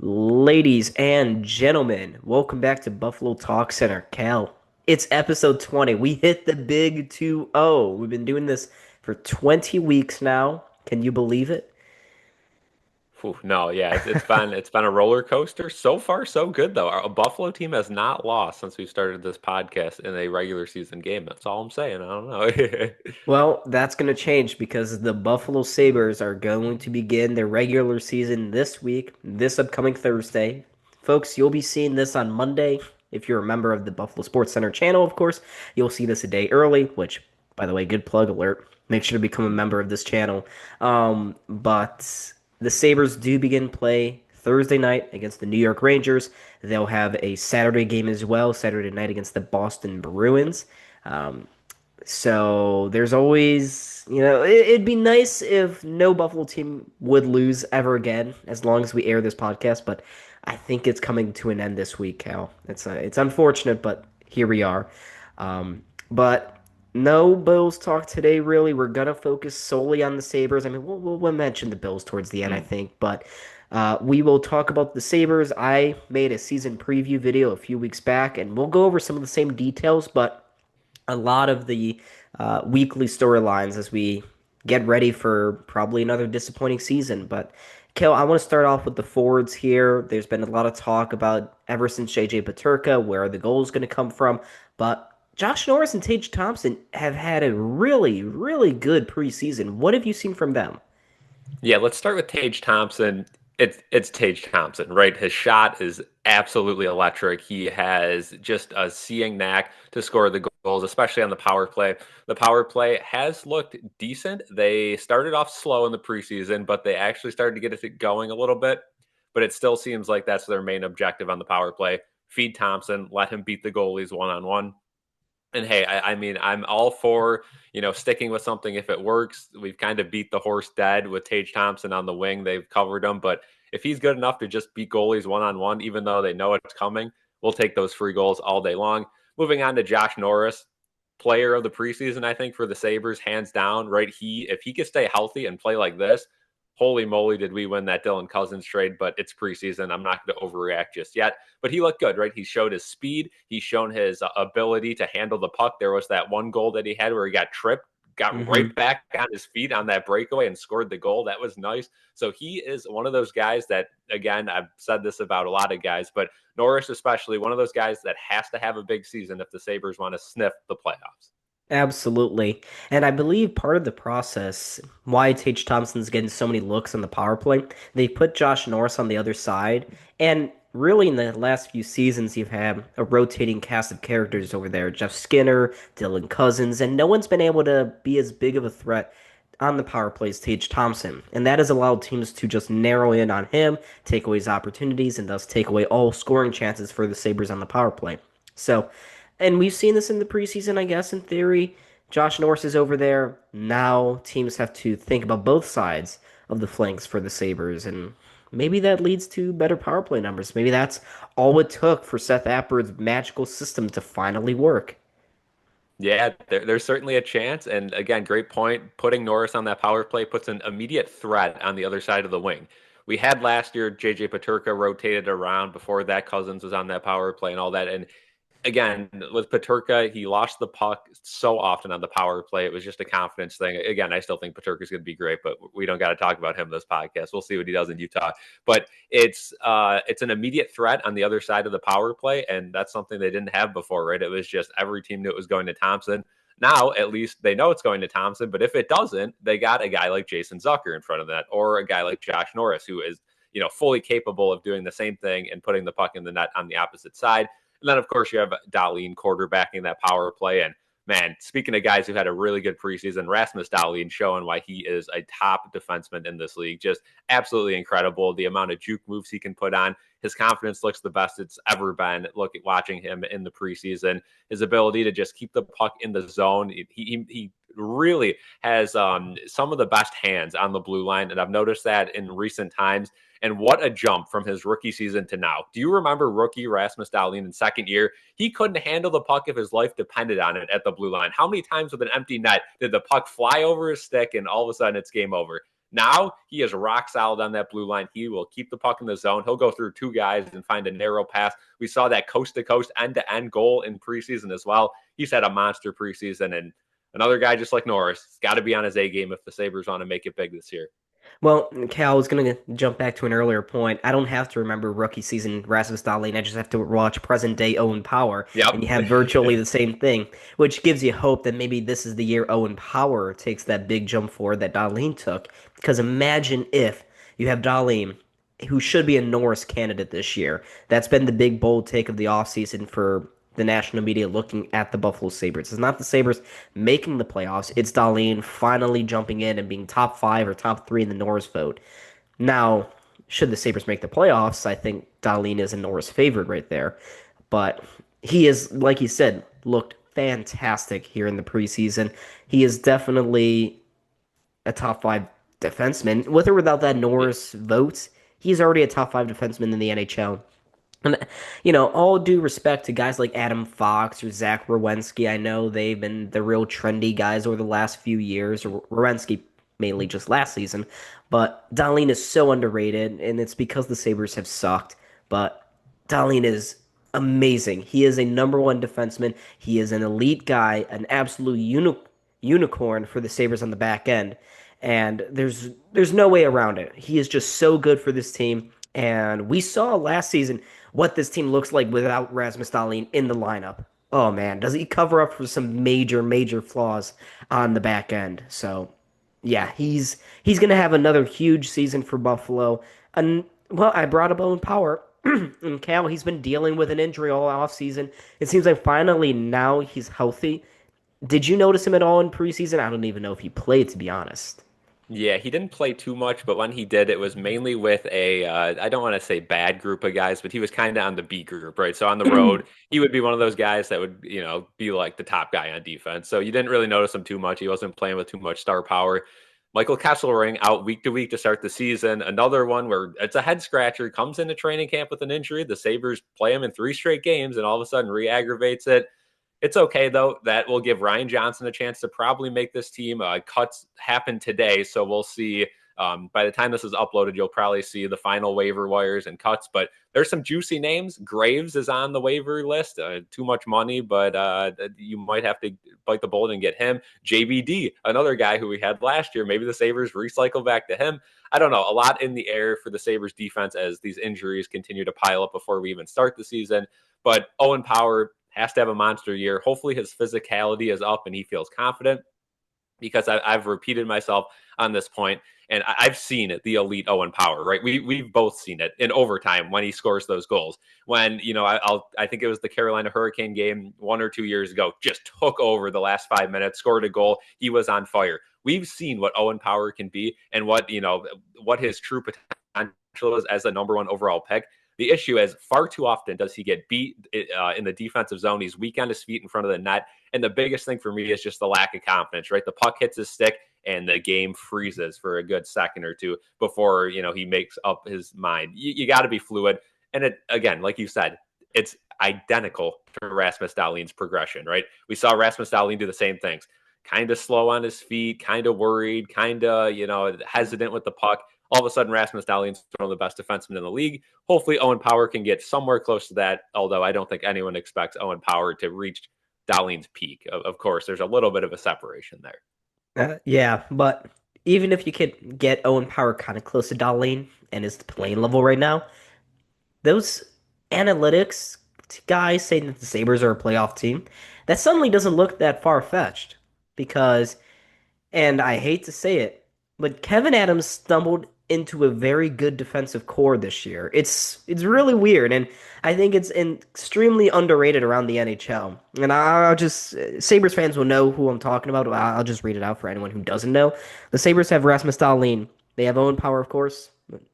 Ladies and gentlemen, welcome back to Buffalo Talk Center. Cal, it's episode 20. We hit the big 2-0. We've been doing this for 20 weeks now. Can you believe it? Ooh, no, yeah, it's been a roller coaster. So far, so good though. Our Buffalo team has not lost since we started this podcast in a regular season game. That's all I'm saying. I don't know. Well, that's going to change because the Buffalo Sabres are going to begin their regular season this week, this upcoming Thursday. Folks, you'll be seeing this on Monday. If you're a member of the Buffalo Sports Center channel, of course, you'll see this a day early, which, by the way, good plug alert. Make sure to become a member of this channel. But the Sabres do begin play Thursday night against the New York Rangers. They'll have a Saturday game as well, Saturday night against the Boston Bruins. Um, so there's always, it'd be nice if no Buffalo team would lose ever again, as long as we air this podcast. But I think it's coming to an end this week, Cal. It's unfortunate, but here we are. But no Bills talk today. Really, we're gonna focus solely on the Sabres. I mean, we'll mention the Bills towards the end, I Mm. think, but. We will talk about the Sabres. I made a season preview video a few weeks back, and we'll go over some of the same details, but a lot of the weekly storylines as we get ready for probably another disappointing season. But, Kel, I want to start off with the forwards here. There's been a lot of talk about ever since JJ Peterka, where the goal is going to come from. But Josh Norris and Tage Thompson have had a really, really good preseason. What have you seen from them? Yeah, let's start with Tage Thompson. It's Tage Thompson, right? His shot is absolutely electric. He has just a seeing knack to score the goals, especially on the power play. The power play has looked decent. They started off slow in the preseason, but they actually started to get it going a little bit. But it still seems like that's their main objective on the power play. Feed Thompson, let him beat the goalies one on one. And hey, I mean, I'm all for, sticking with something if it works. We've kind of beat the horse dead with Tage Thompson on the wing. They've covered him. But if he's good enough to just beat goalies one on one, even though they know it's coming, we'll take those free goals all day long. Moving on to Josh Norris, player of the preseason, I think, for the Sabres, hands down, right? If he could stay healthy and play like this, holy moly, did we win that Dylan Cousins trade, but it's preseason. I'm not going to overreact just yet. But he looked good, right? He showed his speed. He's shown his ability to handle the puck. There was that one goal that he had where he got tripped, got right Mm-hmm. back on his feet on that breakaway and scored the goal. That was nice. So he is one of those guys that, again, I've said this about a lot of guys, but Norris especially, one of those guys that has to have a big season if the Sabres want to sniff the playoffs. Absolutely. And I believe part of the process, why Tage Thompson's getting so many looks on the power play, they put Josh Norris on the other side. And really, in the last few seasons, you've had a rotating cast of characters over there: Jeff Skinner, Dylan Cousins, and no one's been able to be as big of a threat on the power play as Tage Thompson. And that has allowed teams to just narrow in on him, take away his opportunities, and thus take away all scoring chances for the Sabres on the power play. So, and we've seen this in the preseason, I guess, in theory. Josh Norris is over there. Now teams have to think about both sides of the flanks for the Sabres, and maybe that leads to better power play numbers. Maybe that's all it took for Seth Appard's magical system to finally work. Yeah, there's certainly a chance. And again, great point. Putting Norris on that power play puts an immediate threat on the other side of the wing. We had last year JJ Paterka rotated around. Before that, Cousins was on that power play and all that. And again, with Paterka, he lost the puck so often on the power play. It was just a confidence thing. Again, I still think Paterka's going to be great, but we don't got to talk about him this podcast. We'll see what he does in Utah. But it's an immediate threat on the other side of the power play, and that's something they didn't have before, right? It was just every team knew it was going to Thompson. Now, at least they know it's going to Thompson, but if it doesn't, they got a guy like Jason Zucker in front of that, or a guy like Josh Norris, who is fully capable of doing the same thing and putting the puck in the net on the opposite side. And then, of course, you have Dahlin quarterbacking that power play. And man, speaking of guys who had a really good preseason, Rasmus Dahlin showing why he is a top defenseman in this league. Just absolutely incredible. The amount of juke moves he can put on. His confidence looks the best it's ever been. Look at watching him in the preseason. His ability to just keep the puck in the zone. He really has some of the best hands on the blue line. And I've noticed that in recent times. And what a jump from his rookie season to now. Do you remember rookie Rasmus Dahlin in second year? He couldn't handle the puck if his life depended on it at the blue line. How many times with an empty net did the puck fly over his stick and all of a sudden it's game over? Now he is rock solid on that blue line. He will keep the puck in the zone. He'll go through two guys and find a narrow pass. We saw that coast to coast, end to end goal in preseason as well. He's had a monster preseason, and another guy just like Norris. He's got to be on his A game if the Sabres want to make it big this year. Well, Cal, I was going to jump back to an earlier point. I don't have to remember rookie season Rasmus Dahlin. I just have to watch present day Owen Power, and you Yep. have virtually the same thing, which gives you hope that maybe this is the year Owen Power takes that big jump forward that Dahlin took. Because imagine if you have Dahlin, who should be a Norris candidate this year. That's been the big bold take of the offseason for the national media looking at the Buffalo Sabres. It's not the Sabres making the playoffs. It's Dahlin finally jumping in and being top five or top three in the Norris vote. Now, should the Sabres make the playoffs, I think Dahlin is a Norris favorite right there. But he is, like you said, looked fantastic here in the preseason. He is definitely a top five defenseman. With or without that Norris vote, he's already a top five defenseman in the NHL. And, all due respect to guys like Adam Fox or Zach Werenski, I know they've been the real trendy guys over the last few years, or Werenski mainly just last season. But Dahlin is so underrated, and it's because the Sabres have sucked. But Dahlin is amazing. He is a number one defenseman. He is an elite guy, an absolute unicorn for the Sabres on the back end. And there's no way around it. He is just so good for this team. And we saw last season what this team looks like without Rasmus Dahlin in the lineup. Oh man, does he cover up for some major, major flaws on the back end? So yeah, he's gonna have another huge season for Buffalo. And well, I brought up Owen Power. And Cal, he's been dealing with an injury all offseason. It seems like finally now he's healthy. Did you notice him at all in preseason? I don't even know if he played, to be honest. Yeah, he didn't play too much, but when he did, it was mainly with I don't want to say bad group of guys, but he was kind of on the B group, right? So on the road, he would be one of those guys that would, be like the top guy on defense. So you didn't really notice him too much. He wasn't playing with too much star power. Michael Kesselring out week to week to start the season. Another one where it's a head scratcher, comes into training camp with an injury. The Sabres play him in three straight games and all of a sudden re-aggravates it. It's okay, though. That will give Ryan Johnson a chance to probably make this team. Cuts happen today, so we'll see. By the time this is uploaded, you'll probably see the final waiver wires and cuts. But there's some juicy names. Graves is on the waiver list. Too much money, but you might have to bite the bullet and get him. JBD, another guy who we had last year. Maybe the Sabres recycle back to him. I don't know. A lot in the air for the Sabres defense as these injuries continue to pile up before we even start the season. But Owen Power has to have a monster year. Hopefully his physicality is up and he feels confident because I've repeated myself on this point and I've seen it, the elite Owen Power, right? We've both seen it in overtime when he scores those goals. When, I think it was the Carolina Hurricane game 1 or 2 years ago, just took over the last 5 minutes, scored a goal. He was on fire. We've seen what Owen Power can be and what his true potential is as a number one overall pick. The issue is far too often does he get beat in the defensive zone. He's weak on his feet in front of the net. And the biggest thing for me is just the lack of confidence, right? The puck hits his stick and the game freezes for a good second or two before, he makes up his mind. You got to be fluid. And it, again, like you said, it's identical to Rasmus Dahlin's progression, right? We saw Rasmus Dahlin do the same things. Kind of slow on his feet, kind of worried, kind of, hesitant with the puck. All of a sudden, Rasmus Dahlin's one of the best defensemen in the league. Hopefully, Owen Power can get somewhere close to that, although I don't think anyone expects Owen Power to reach Dahlin's peak. Of course, there's a little bit of a separation there. Yeah, but even if you could get Owen Power kind of close to Dahlin and his playing level right now, those analytics guys saying that the Sabres are a playoff team, that suddenly doesn't look that far-fetched because, and I hate to say it, but Kevin Adams stumbled into a very good defensive core this year. It's really weird, and I think it's extremely underrated around the NHL. And I'll just Sabres fans will know who I'm talking about. I'll just read it out for anyone who doesn't know. The Sabres have Rasmus Dahlin. They have Owen Power, of course.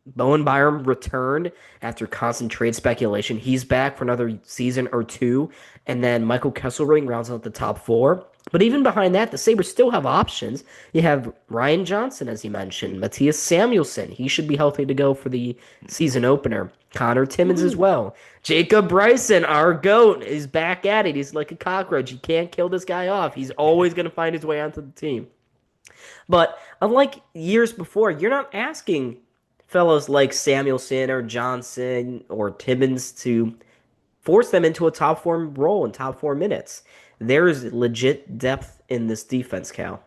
Bowen Byram returned after constant trade speculation. He's back for another season or two. And then Michael Kesselring rounds out the top four. But even behind that, the Sabres still have options. You have Ryan Johnson, as you mentioned, Matthias Samuelsson. He should be healthy to go for the season opener. Connor Timmins as well. Jacob Bryson, our GOAT, is back at it. He's like a cockroach. You can't kill this guy off. He's always going to find his way onto the team. But unlike years before, you're not asking fellows like Samuelson or Johnson or Timmons to force them into a top form role in top 4 minutes. There is legit depth in this defense, Cal.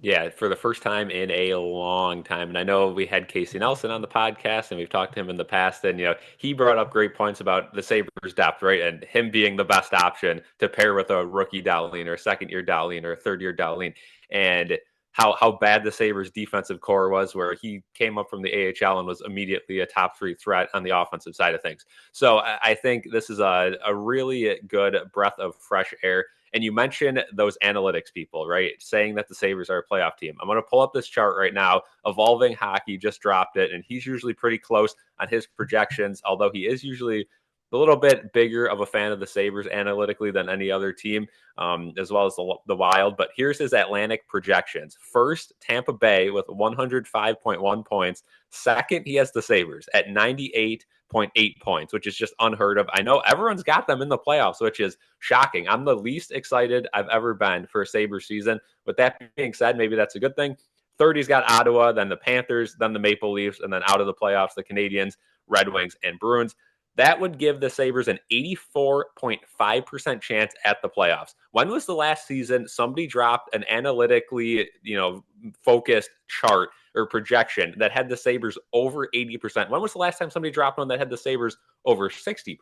Yeah, for the first time in a long time. And I know we had Casey Nelson on the podcast and we've talked to him in the past. And, he brought up great points about the Sabres depth, right? And him being the best option to pair with a rookie Dowling or a second year Dowling or a third year Dowling. And how bad the Sabres defensive core was, where he came up from the AHL and was immediately a top three threat on the offensive side of things. So I think this is a really good breath of fresh air. And you mentioned those analytics people, right? Saying that the Sabres are a playoff team. I'm going to pull up this chart right now. Evolving Hockey just dropped it, and he's usually pretty close on his projections, although he is usually a little bit bigger of a fan of the Sabres analytically than any other team, as well as the Wild. But here's his Atlantic projections. First, Tampa Bay with 105.1 points. Second, he has the Sabres at 98.8 points, which is just unheard of. I know everyone's got them in the playoffs, which is shocking. I'm the least excited I've ever been for a Sabres season. With that being said, maybe that's a good thing. Third, he's got Ottawa, then the Panthers, then the Maple Leafs, and then out of the playoffs, the Canadiens, Red Wings, and Bruins. That would give the Sabres an 84.5% chance at the playoffs. When was the last season somebody dropped an analytically, focused chart or projection that had the Sabres over 80%? When was the last time somebody dropped one that had the Sabres over 60%?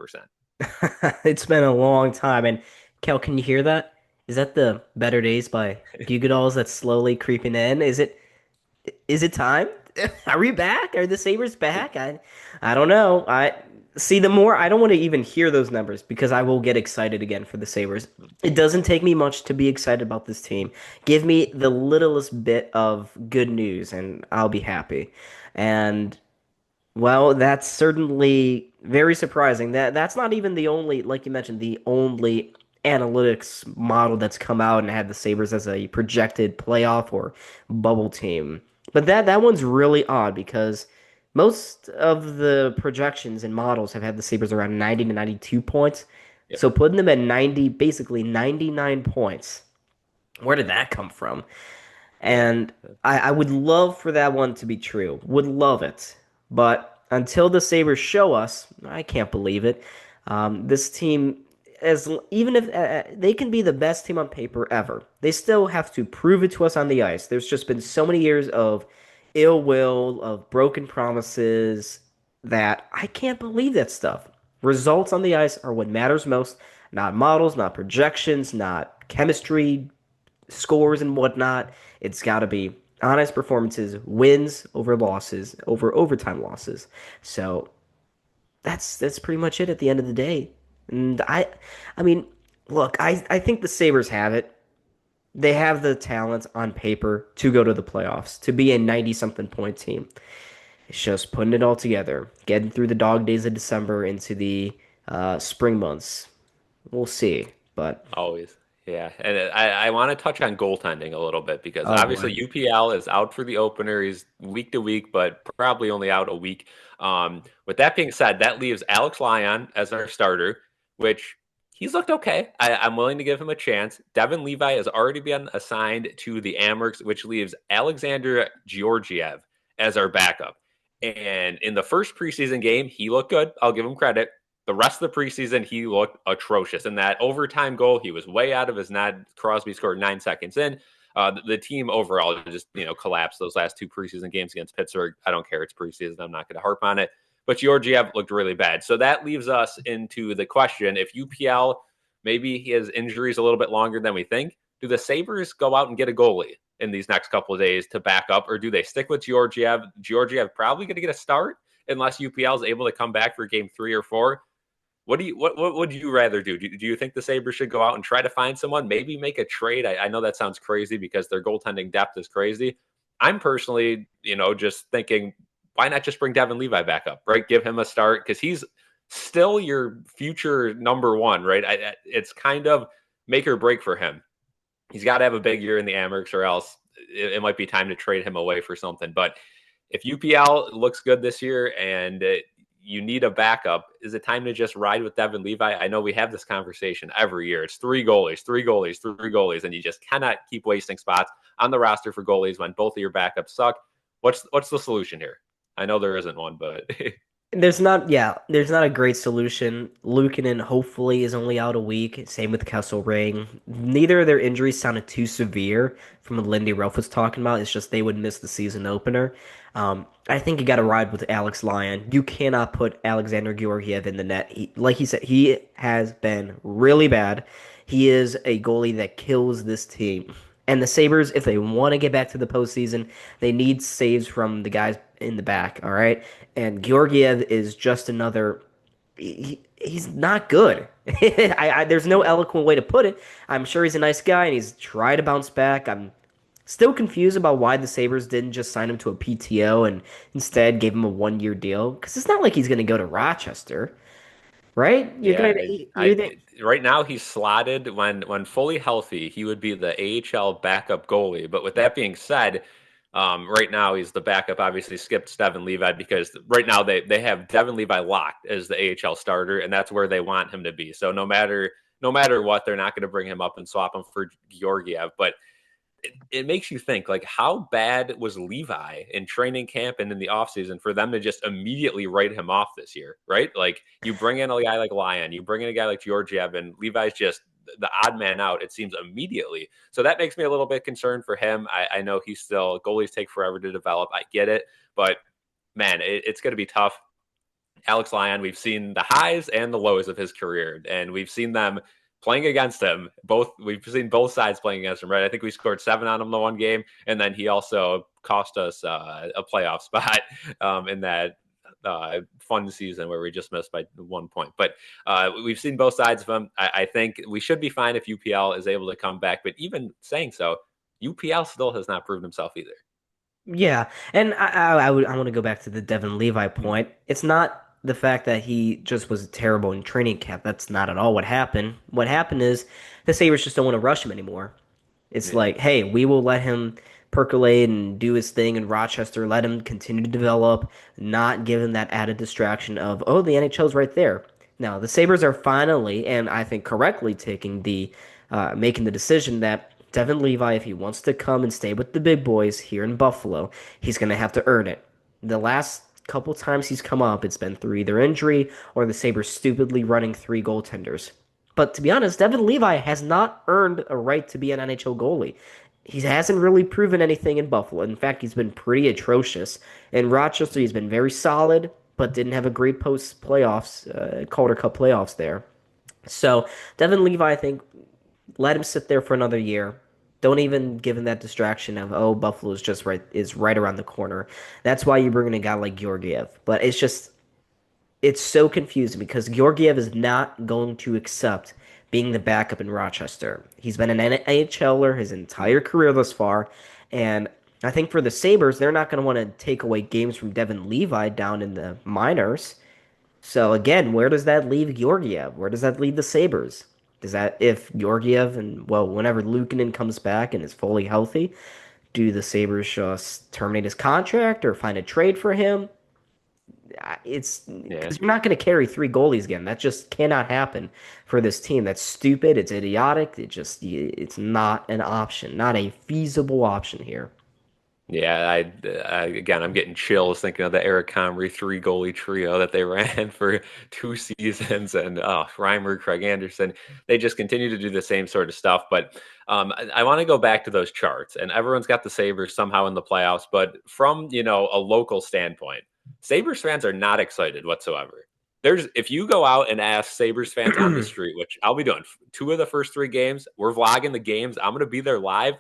It's been a long time. And Cal, can you hear that? Is that the Better Days by Goo that's slowly creeping in? Is it time? Are we back? Are the Sabres back? I don't know. I see the more I don't want to even hear those numbers because I will get excited again for the Sabres. It doesn't take me much to be excited about this team. Give me the littlest bit of good news and I'll be happy. And well, that's certainly very surprising. That's not even the only, like you mentioned, the only analytics model that's come out and had the Sabres as a projected playoff or bubble team. But that one's really odd because most of the projections and models have had the Sabres around 90 to 92 points. Yep. So putting them at 90, basically 99 points. Where did that come from? Yeah. And I would love for that one to be true. Would love it. But until the Sabres show us, I can't believe it. This team, even if they can be the best team on paper ever, they still have to prove it to us on the ice. There's just been so many years of ill will, of broken promises that I can't believe that stuff. Results on the ice are what matters most, not models, not projections, not chemistry, scores and whatnot. It's got to be honest performances, wins over losses, over overtime losses. So that's pretty much it at the end of the day. And I mean, look, I think the Sabres have it. They have the talent on paper to go to the playoffs, to be a 90 something point team. It's just putting it all together, getting through the dog days of December into the spring months. We'll see. But Always. Yeah. And I want to touch on goaltending a little bit because oh boy. obviously UPL is out for the opener. He's week to week, but probably only out a week. With that being said, that leaves Alex Lyon as our starter, which he's looked okay. I'm willing to give him a chance. Devin Levi has already been assigned to the Amherst, which leaves Alexander Georgiev as our backup. And in the first preseason game, he looked good. I'll give him credit. The rest of the preseason, he looked atrocious. In that overtime goal, he was way out of his net. Crosby scored 9 seconds in. The team overall just collapsed those last two preseason games against Pittsburgh. I don't care; it's preseason. I'm not going to harp on it. But Georgiev looked really bad. So that leaves us into the question: if UPL maybe his injury is a little bit longer than we think, do the Sabres go out and get a goalie in these next couple of days to back up, or do they stick with Georgiev? Georgiev probably going to get a start unless UPL is able to come back for game 3 or 4. What would you rather do? Do you think the Sabres should go out and try to find someone, maybe make a trade? I know that sounds crazy because their goaltending depth is crazy. I'm personally, just thinking, why not just bring Devin Levi back up, right? Give him a start because he's still your future number one, right? It's kind of make or break for him. He's got to have a big year in the Amerks or else it might be time to trade him away for something. But if UPL looks good this year and you need a backup. Is it time to just ride with Devin Levi? I know we have this conversation every year. It's three goalies, three goalies, three goalies, and you just cannot keep wasting spots on the roster for goalies when both of your backups suck. What's the solution here? I know there isn't one, but There's not a great solution. Luukkonen hopefully is only out a week. Same with Kessel Ring. Neither of their injuries sounded too severe from what Lindy Ruff was talking about. It's just they would miss the season opener. I think you got to ride with Alex Lyon. You cannot put Alexander Georgiev in the net. Like he said, he has been really bad. He is a goalie that kills this team. And the Sabres, if they want to get back to the postseason, they need saves from the guys in the back, all right? And Georgiev is just another. He's not good. There's no eloquent way to put it. I'm sure he's a nice guy and he's tried to bounce back. I'm still confused about why the Sabres didn't just sign him to a PTO and instead gave him a 1 year deal. Because it's not like he's going to go to Rochester, right? yeah, You're the, right now he's slotted when fully healthy, he would be the AHL backup goalie. But with that being said, right now he's the backup. Obviously, skipped Devin Levi because right now they have Devin Levi locked as the AHL starter, and that's where they want him to be. So no matter what, they're not going to bring him up and swap him for Georgiev. But it makes you think, like, how bad was Levi in training camp and in the offseason for them to just immediately write him off this year, right? Like, you bring in a guy like Lyon, you bring in a guy like Georgiev, and Levi's just the odd man out, it seems, immediately. So that makes me a little bit concerned for him. I know he's still, goalies take forever to develop. I get it. But man, it's going to be tough. Alex Lyon, we've seen the highs and the lows of his career, and we've seen them playing against him. We've seen both sides playing against him, right? I think we scored 7 on him the one game, and then he also cost us a playoff spot in that fun season where we just missed by 1 point. But we've seen both sides of him. I think we should be fine if UPL is able to come back. But even saying so, UPL still has not proved himself either. Yeah, and I want to go back to the Devin Levi point. It's not the fact that he just was terrible in training camp. That's not at all what happened. What happened is the Sabres just don't want to rush him anymore. It's Yeah. like, hey, we will let him percolate and do his thing in Rochester, let him continue to develop, not give him that added distraction of, oh, the NHL's right there. Now, the Sabres are finally, and I think correctly, making the decision that Devin Levi, if he wants to come and stay with the big boys here in Buffalo, he's going to have to earn it. The last couple times he's come up, it's been through either injury or the Sabres stupidly running 3 goaltenders. But to be honest, Devin Levi has not earned a right to be an NHL goalie. He hasn't really proven anything in Buffalo. In fact, he's been pretty atrocious. In Rochester, he's been very solid, but didn't have a great post playoffs, Calder Cup playoffs there. So Devin Levi, I think, let him sit there for another year. Don't even give him that distraction of, oh, Buffalo's just right around the corner. That's why you bring in a guy like Georgiev. But it's so confusing because Georgiev is not going to accept being the backup in Rochester. He's been an NHLer his entire career thus far, and I think for the Sabres, they're not going to want to take away games from Devin Levi down in the minors. So again, where does that leave Georgiev? Where does that leave the Sabres? Does that if Georgiev and well, whenever Luukkonen comes back and is fully healthy, do the Sabres just terminate his contract or find a trade for him? It's Yeah. because you're not going to carry 3 goalies again. That just cannot happen for this team. That's stupid. It's idiotic. It's not an option, not a feasible option here. Yeah, again, I'm getting chills thinking of the Eric Comrie 3 goalie trio that they ran for 2 seasons, and Reimer, Craig Anderson. They just continue to do the same sort of stuff. But I want to go back to those charts, and everyone's got the Sabres somehow in the playoffs. But from a local standpoint, Sabres fans are not excited whatsoever. If you go out and ask Sabres fans on the street, which I'll be doing 2 of the first 3 games, we're vlogging the games. I'm going to be there live.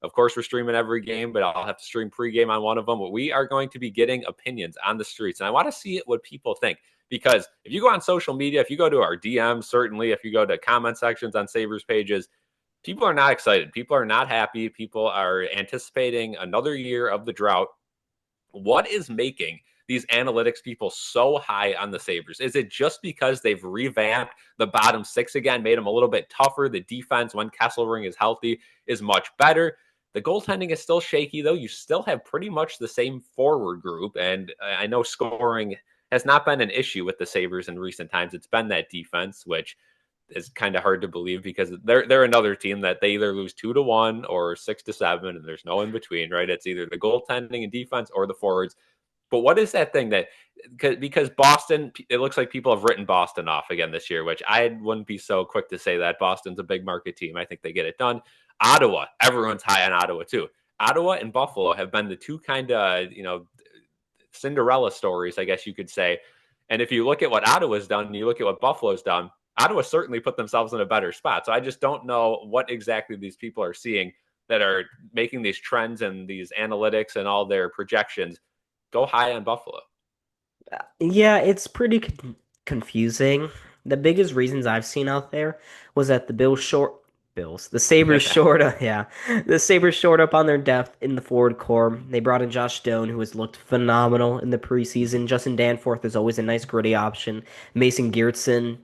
Of course, we're streaming every game, but I'll have to stream pregame on one of them. But we are going to be getting opinions on the streets. And I want to see what people think. Because if you go on social media, if you go to our DMs, certainly, if you go to comment sections on Sabres pages, people are not excited. People are not happy. People are anticipating another year of the drought. What is making these analytics people so high on the Sabres? Is it just because they've revamped the bottom 6 again, made them a little bit tougher? The defense, when Kesselring is healthy, is much better. The goaltending is still shaky, though. You still have pretty much the same forward group. And I know scoring has not been an issue with the Sabres in recent times. It's been that defense, which is kind of hard to believe because they're another team that they either lose 2-1 or 6-7, and there's no in between, right? It's either the goaltending and defense or the forwards. But what is that thing that because Boston, it looks like people have written Boston off again this year, which I wouldn't be so quick to say that. Boston's a big market team. I think they get it done. Ottawa, everyone's high on Ottawa too. Ottawa and Buffalo have been the two kind of, Cinderella stories, I guess you could say. And if you look at what Ottawa's done and you look at what Buffalo's done, Ottawa certainly put themselves in a better spot. So I just don't know what exactly these people are seeing that are making these trends and these analytics and all their projections go high on Buffalo. Yeah, it's pretty confusing. The biggest reasons I've seen out there was that the Sabres short, yeah, the Sabres short up on their depth in the forward core. They brought in Josh Stone, who has looked phenomenal in the preseason. Justin Danforth is always a nice gritty option. Mason Geertsen,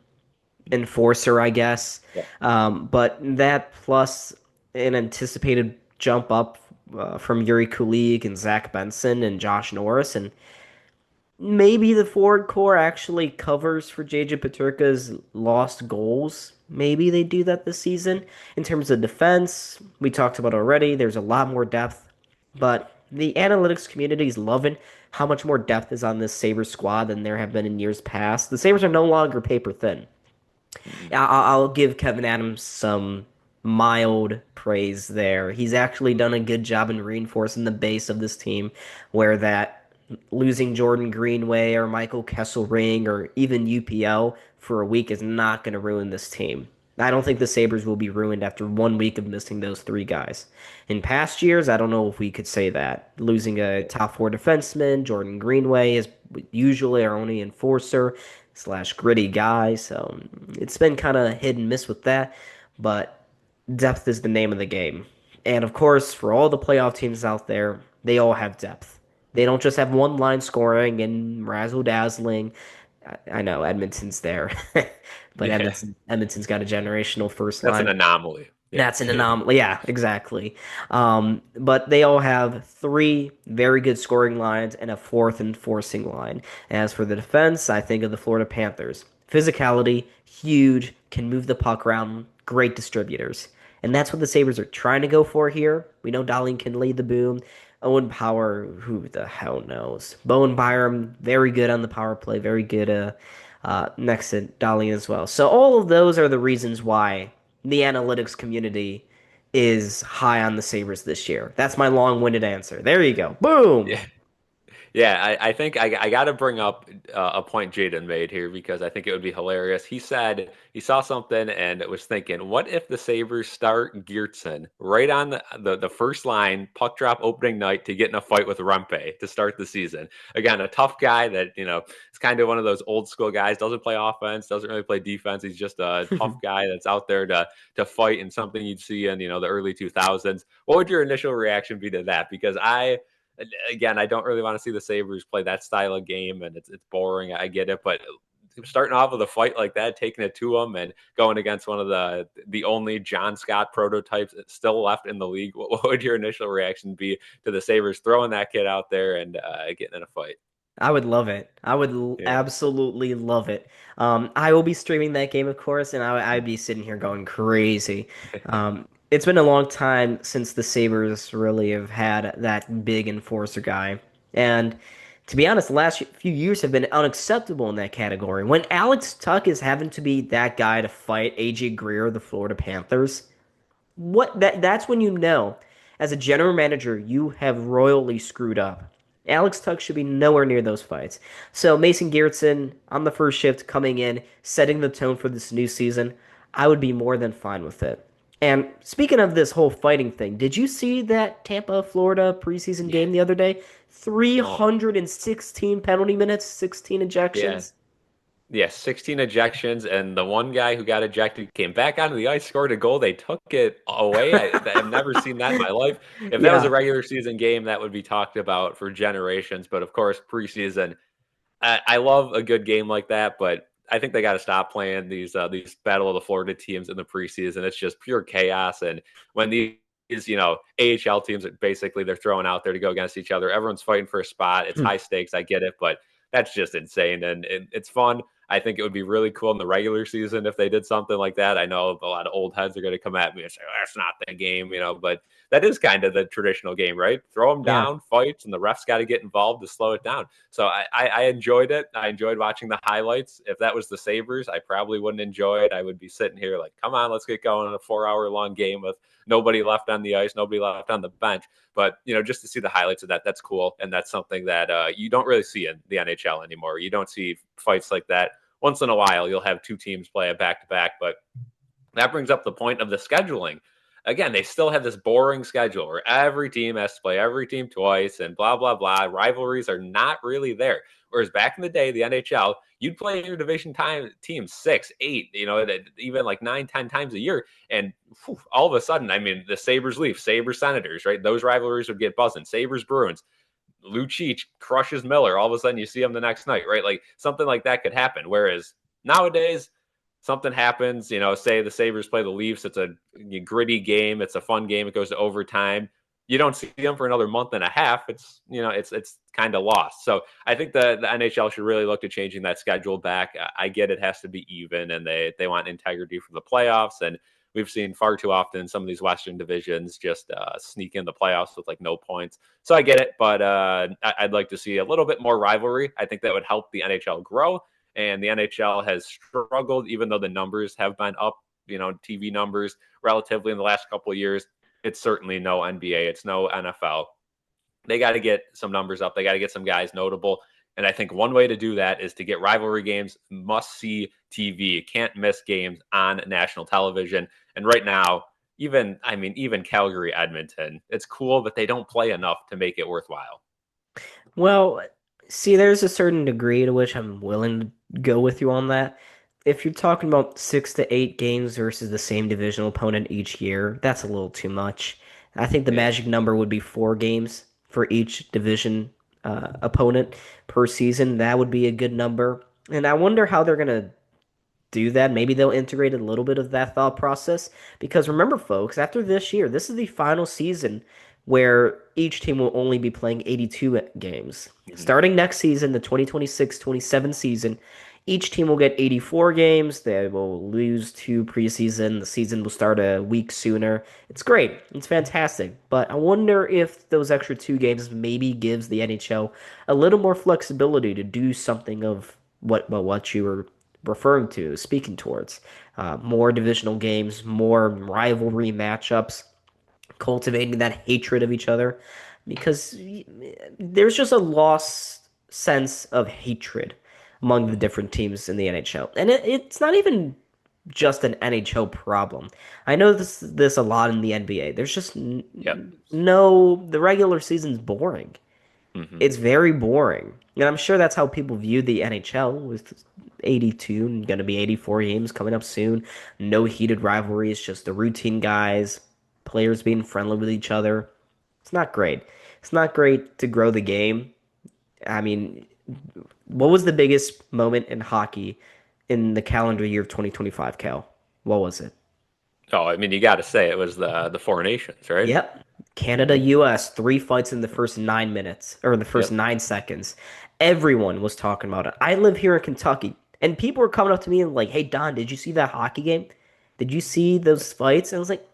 enforcer, I guess. Yeah. But that plus an anticipated jump up from Yuri Kulik and Zach Benson and Josh Norris, and maybe the forward core actually covers for JJ Peterka's lost goals. Maybe they do that this season. In terms of defense, we talked about already, there's a lot more depth, but the analytics community is loving how much more depth is on this Sabres squad than there have been in years past. The Sabres are no longer paper thin. Mm-hmm. I'll give Kevin Adams some mild praise there. He's actually done a good job in reinforcing the base of this team, where that losing Jordan Greenway or Michael Kesselring or even UPL for a week is not going to ruin this team. I don't think the Sabres will be ruined after 1 week of missing those three guys. In past years, I don't know if we could say that. Losing a top four defenseman, Jordan Greenway is usually our only enforcer slash gritty guy, so it's been kind of hit and miss with that. But depth is the name of the game. And of course, for all the playoff teams out there, they all have depth. They don't just have one line scoring and razzle dazzling. I know Edmonton's there, but Yeah, Edmonton's got a generational first that's an line. anomaly. Yeah. That's an anomaly. Yeah, exactly. But they all have three very good scoring lines and a fourth enforcing line. As for the defense, I think of the Florida Panthers. Physicality, huge, can move the puck around, great distributors. And that's what the Sabres are trying to go for here. We know Darling can lead the boom. Owen Power, who the hell knows? Bowen Byram, very good on the power play, very good next to Darling as well. So all of those are the reasons why the analytics community is high on the Sabres this year. That's my long-winded answer. There you go. Boom. Yeah. Yeah, I think I got to bring up a point Jaden made here because I think it would be hilarious. He said he saw something and was thinking, what if the Sabres start Geertsen right on the first line, puck drop opening night to get in a fight with Rempe to start the season? Again, a tough guy that, is kind of one of those old school guys, doesn't play offense, doesn't really play defense. He's just a tough guy that's out there to fight in something you'd see in, the early 2000s. What would your initial reaction be to that? Because again, I don't really want to see the Sabres play that style of game, and it's boring. I get it, but starting off with a fight like that, taking it to them, and going against one of the only John Scott prototypes still left in the league, what would your initial reaction be to the Sabres throwing that kid out there and getting in a fight? I would love it. I would Yeah. absolutely love it. I will be streaming that game, of course, and I'd be sitting here going crazy. It's been a long time since the Sabres really have had that big enforcer guy. And to be honest, the last few years have been unacceptable in that category. When Alex Tuck is having to be that guy to fight AJ Greer of the Florida Panthers, that's when you know, as a general manager, you have royally screwed up. Alex Tuck should be nowhere near those fights. So Mason Geertsen on the first shift coming in, setting the tone for this new season, I would be more than fine with it. And speaking of this whole fighting thing, did you see that Tampa, Florida preseason Yeah. game the other day? Oh, 316 penalty minutes, 16 yeah. ejections. Yeah, 16 ejections, and the one guy who got ejected came back onto the ice, scored a goal. They took it away. I've never seen that in my life. If that was a Yeah. regular season game, that would be talked about for generations. But of course, preseason, I love a good game like that. But I think they got to stop playing these Battle of the Florida teams in the preseason. It's just pure chaos. And when these AHL teams, basically they're throwing out there to go against each other. Everyone's fighting for a spot. It's high stakes. I get it, but That's just insane. And it's fun. I think it would be really cool in the regular season if they did something like that. I know a lot of old heads are going to come at me and say, oh, that's not the game, but that is kind of the traditional game, right? Throw them Yeah. down, fights, and the refs got to get involved to slow it down. So I enjoyed it. I enjoyed watching the highlights. If that was the Sabres, I probably wouldn't enjoy it. I would be sitting here like, come on, let's get going in a 4 hour long game with nobody left on the ice, nobody left on the bench. But just to see the highlights of that, that's cool, and that's something that you don't really see in the NHL anymore. You don't see fights like that. Once in a while, you'll have two teams play a back to back, but that brings up the point of the scheduling. Again, they still have this boring schedule where every team has to play every team twice and blah, blah, blah. Rivalries are not really there. Whereas back in the day, the NHL, you'd play your division team 6, 8, even like 9, 10 times a year. And all of a sudden, I mean, the Sabres Leafs, Sabres Senators, right? Those rivalries would get buzzing. Sabres Bruins, Lucic crushes Miller. All of a sudden, you see him the next night, right? Like something like that could happen. Whereas nowadays, something happens, say the Sabres play the Leafs. It's a gritty game. It's a fun game. It goes to overtime. You don't see them for another month and a half. It's kind of lost. So I think the NHL should really look to changing that schedule back. I get it has to be even, and they want integrity for the playoffs. And we've seen far too often some of these Western divisions just sneak in the playoffs with like no points. So I get it, but I'd like to see a little bit more rivalry. I think that would help the NHL grow. And the NHL has struggled, even though the numbers have been up, TV numbers relatively in the last couple of years. It's certainly no NBA. It's no NFL. They got to get some numbers up. They got to get some guys notable. And I think one way to do that is to get rivalry games, must-see TV. Can't miss games on national television. And right now, even Calgary, Edmonton, it's cool, but they don't play enough to make it worthwhile. Well, see, there's a certain degree to which I'm willing to go with you on that. If you're talking about 6 to 8 games versus the same divisional opponent each year, that's a little too much. I think the Yeah. magic number would be 4 games for each division opponent per season. That would be a good number. And I wonder how they're gonna do that. Maybe they'll integrate a little bit of that thought process. Because remember, folks, after this year, this is the final season where each team will only be playing 82 games. Mhm. Starting next season, the 2026-27 season, each team will get 84 games. They will lose 2 preseason. The season will start a week sooner. It's great. It's fantastic. But I wonder if those extra 2 games maybe gives the NHL a little more flexibility to do something of what you were referring to, speaking towards. More divisional games, more rivalry matchups, cultivating that hatred of each other, because there's just a lost sense of hatred among the different teams in the NHL. And it's not even just an NHL problem. I know this a lot in the NBA. There's just Yep. no, the regular season's boring. Hmm. It's very boring. And I'm sure that's how people view the NHL with 82 and going to be 84 games coming up soon. No heated rivalries, just the routine guys, players being friendly with each other. It's not great. It's not great to grow the game. I mean, what was the biggest moment in hockey in the calendar year of 2025, Cal? What was it? Oh, I mean, you got to say it was the Four Nations, right? Yep. Canada, US, 3 fights in the first 9 minutes, or in the first Yep. 9 seconds. Everyone was talking about it. I live here in Kentucky, and people were coming up to me and like, "Hey Don, did you see that hockey game? Did you see those fights?" And I was like,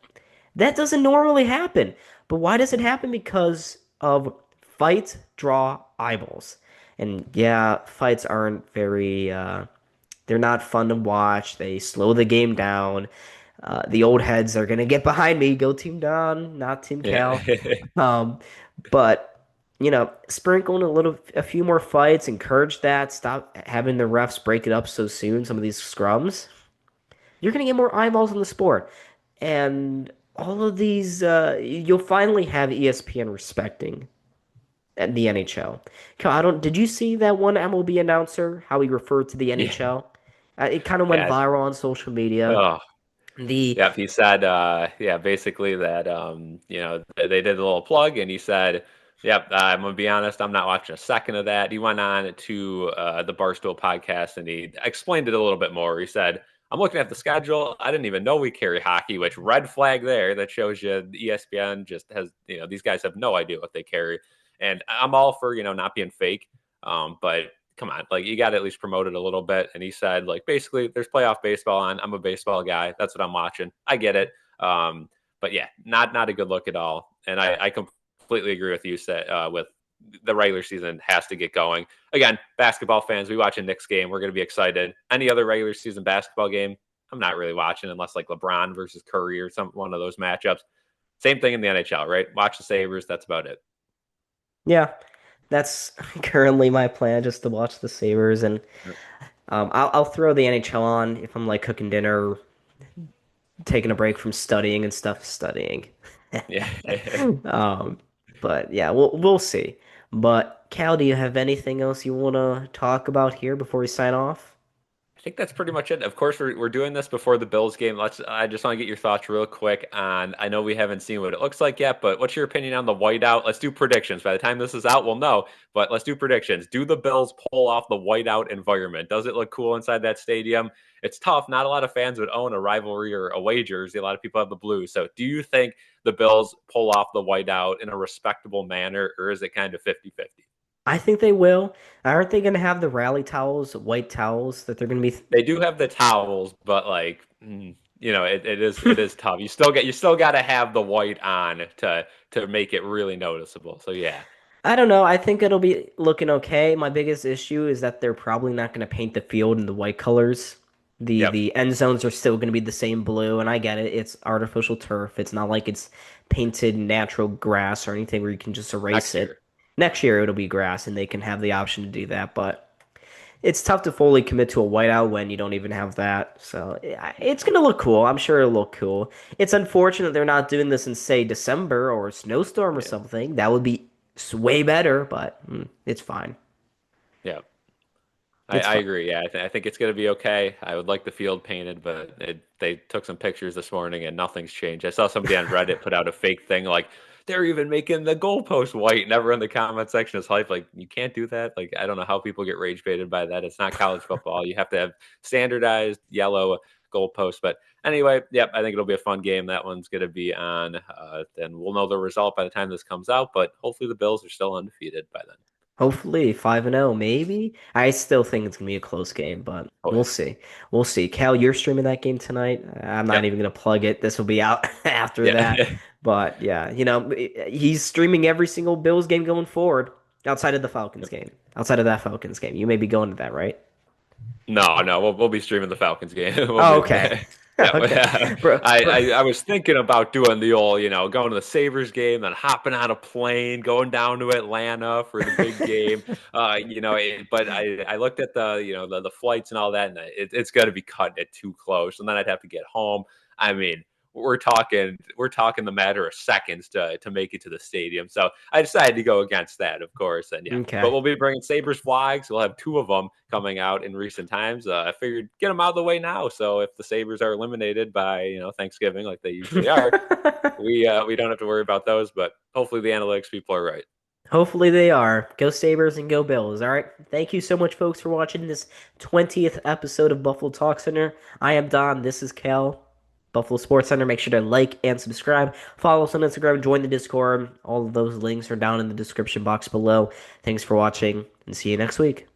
that doesn't normally happen. But why does it happen? Because of fights draw eyeballs. And yeah, fights aren't very they're not fun to watch. They slow the game down. The old heads are gonna get behind me. Go Team Don, not Team Yeah. Cal. Um, but sprinkle in a few more fights, encourage that. Stop having the refs break it up so soon. Some of these scrums, you're gonna get more eyeballs in the sport, and all of these, you'll finally have ESPN respecting the NHL. Cal, I don't. Did you see that one MLB announcer how he referred to the Yeah. NHL? It kind of went Yeah. viral on social media. Oh, The yeah. He said, yeah, basically that, they did a little plug, and he said, "Yep, I'm gonna be honest, I'm not watching a second of that." He went on to the Barstool podcast, and he explained it a little bit more. He said, "I'm looking at the schedule. I didn't even know we carry hockey, which red flag there. That shows you the ESPN just has, these guys have no idea what they carry." And I'm all for not being fake, but come on, like you got to at least promote it a little bit. And he said, like, basically, there's playoff baseball on. I'm a baseball guy. That's what I'm watching. I get it. But yeah, not a good look at all. And I completely agree with you. With the regular season has to get going again. Basketball fans, we watch a Knicks game, we're going to be excited. Any other regular season basketball game, I'm not really watching unless like LeBron versus Curry or one of those matchups. Same thing in the NHL, right? Watch the Sabres. That's about it. Yeah, that's currently my plan, just to watch the Sabres, and I'll throw the NHL on if I'm like cooking dinner, or taking a break from studying and stuff, studying. Yeah. Um, but yeah, we'll see. But Cal, do you have anything else you want to talk about here before we sign off? I think that's pretty much it. Of course, we're doing this before the Bills game. I just want to get your thoughts real quick on. I know we haven't seen what it looks like yet, but what's your opinion on the whiteout? Let's do predictions. By the time this is out, we'll know. But let's do predictions. Do the Bills pull off the whiteout environment? Does it look cool inside that stadium? It's tough. Not a lot of fans would own a rivalry or away jersey. A lot of people have the Blues. So, do you think the Bills pull off the whiteout in a respectable manner, or is it kind of 50-50? I think they will. Aren't they going to have the rally towels, white towels that they're going to be? They do have the towels, but like it is tough. You still got to have the white on to make it really noticeable. So yeah, I don't know. I think it'll be looking okay. My biggest issue is that they're probably not going to paint the field in the white colors. The yep, the end zones are still going to be the same blue, and I get it. It's artificial turf. It's not like it's painted natural grass or anything where you can just erase next it. year. Next year it'll be grass, and they can have the option to do that, but it's tough to fully commit to a whiteout when you don't even have that. So it's gonna look cool. I'm sure it'll look cool. It's unfortunate they're not doing this in, say, December or a snowstorm or Yeah, something. That would be way better, but it's fine. yeah. I, It's I fine. agree. Yeah, I think it's going to be okay. I would like the field painted, but they took some pictures this morning and nothing's changed. I saw somebody on Reddit put out a fake thing like they're even making the goalpost white. And everyone in the comment section is hype. Like, you can't do that. Like, I don't know how people get rage baited by that. It's not college football. You have to have standardized yellow goalposts. But anyway, yep, I think it'll be a fun game. That one's going to be on. Then we'll know the result by the time this comes out. But hopefully the Bills are still undefeated by then. Hopefully 5-0, maybe. I still think it's gonna be a close game, but Oh, we'll yeah. see. We'll see. Cal, you're streaming that game tonight. I'm not Yep. even gonna plug it. This will be out after that. Yeah. But yeah, he's streaming every single Bills game going forward, outside of the Falcons game. Outside of that Falcons game, you may be going to that, right? No, no, we'll be streaming the Falcons game. We'll Oh, be, okay. yeah. Okay, bro, I, bro. I I was thinking about doing the old, going to the Sabres game, then hopping on a plane, going down to Atlanta for the big game. But I looked at the flights and all that, and it's got to be cutting it too close, and then I'd have to get home. I mean, we're talking the matter of seconds to make it to the stadium. So I decided to go against that, of course, and yeah. But Okay. we'll be bringing Sabres flags. We'll have two of them coming out in recent times. I figured get them out of the way now. So if the Sabres are eliminated by Thanksgiving like they usually are, we don't have to worry about those. But hopefully the analytics people are right. Hopefully they are. Go Sabres and go Bills. All right. Thank you so much, folks, for watching this 20th episode of Buffalo Talk Center. I am Don. This is Cal. Buffalo Sports Center. Make sure to like and subscribe. Follow us on Instagram. Join the Discord. All of those links are down in the description box below. Thanks for watching and see you next week.